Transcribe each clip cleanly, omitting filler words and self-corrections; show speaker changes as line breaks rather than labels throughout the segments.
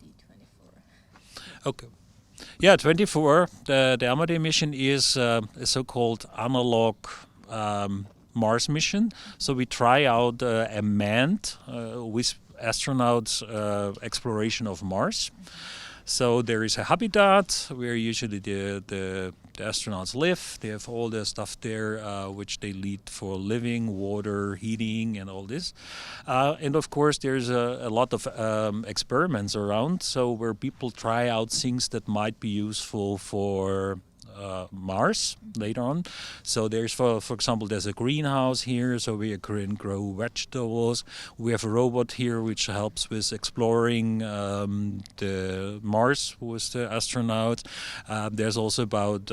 AMADEE-24? Okay. Yeah, 24, the AMADEE mission is a so-called analog Mars mission. So we try out a manned with astronauts exploration of Mars. So there is a habitat where usually the astronauts live. They have all the stuff there which they need for living, water, heating, and all this. And of course, there's a lot of experiments around, so where people try out things that might be useful for Mars later on. So there's, for example, there's a greenhouse here, so we can grow vegetables. We have a robot here which helps with exploring the Mars with the astronauts. There's also about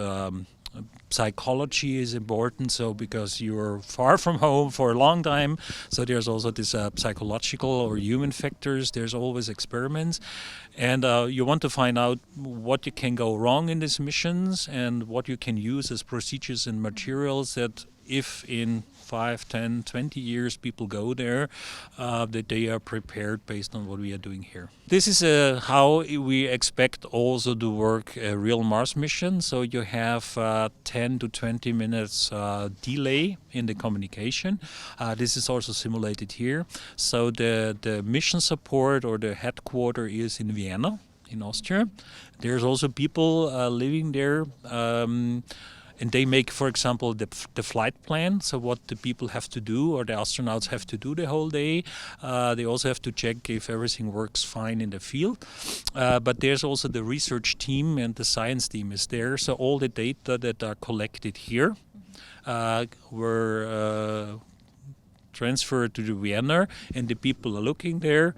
psychology is important, so because you're far from home for a long time, so there's also this psychological or human factors. There's always experiments, and you want to find out what you can go wrong in these missions and what you can use as procedures and materials that if in 5, 10, 20 years people go there, that they are prepared based on what we are doing here. This is how we expect also to work a real Mars mission. So you have 10 to 20 minutes delay in the communication. This is also simulated here. So the mission support or the headquarter is in Vienna, in Austria. There's also people living there. And they make, for example, the flight plan, so what the people have to do or the astronauts have to do the whole day. They also have to check if everything works fine in the field. But there's also the research team and the science team is there. So all the data that are collected here were transferred to the Vienna, and the people are looking there,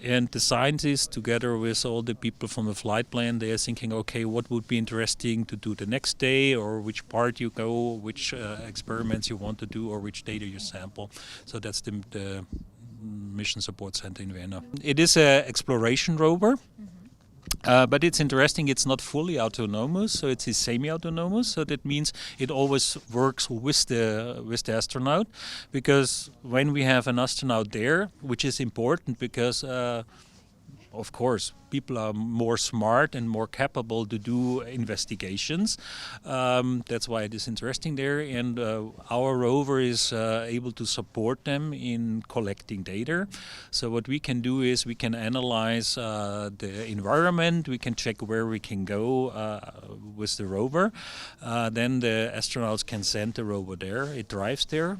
and the scientists together with all the people from the flight plan, they are thinking, okay, what would be interesting to do the next day, or which part you go, which experiments you want to do, or which data you sample. So that's the mission support center in Vienna. It is an exploration rover. But it's interesting, it's not fully autonomous, so it's semi-autonomous, so that means it always works with the astronaut, because when we have an astronaut there, which is important because of course, people are more smart and more capable to do investigations. That's why it is interesting there. And our rover is able to support them in collecting data. So what we can do is we can analyze the environment. We can check where we can go with the rover. Then the astronauts can send the rover there. It drives there.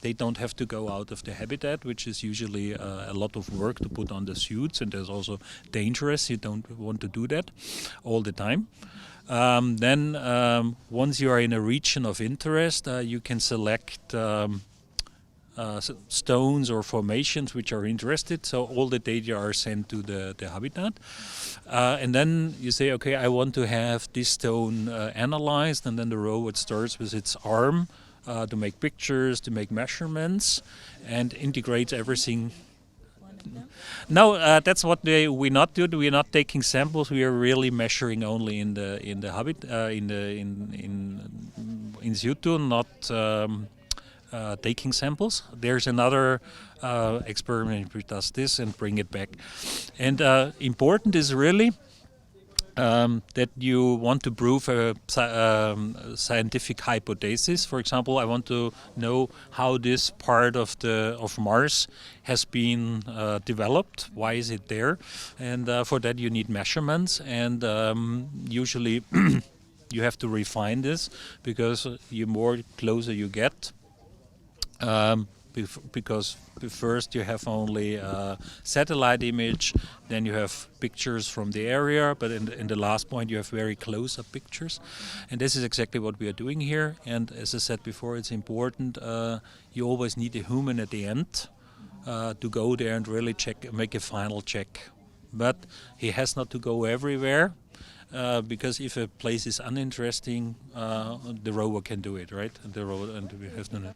They don't have to go out of the habitat, which is usually a lot of work to put on the suits, and there's also dangerous. You don't want to do that all the time. Then once you are in a region of interest, you can select stones or formations which are interested. So all the data are sent to the habitat. And then you say, okay, I want to have this stone analyzed, and then the robot starts with its arm to make pictures, to make measurements, and integrates everything. No, that's what we not do. We're not taking samples. We are really measuring only in the habitat in situ, not taking samples. There's another experiment which does this and bring it back. And important is really that you want to prove a scientific hypothesis. For example, I want to know how this part of Mars has been developed. Why is it there? And for that you need measurements, and usually you have to refine this, because the more closer you get, because first you have only a satellite image, then you have pictures from the area, but in the last point you have very close-up pictures. And this is exactly what we are doing here. And as I said before, it's important, you always need a human at the end to go there and really check, make a final check. But he has not to go everywhere, because if a place is uninteresting, the rover can do it, right? And we have to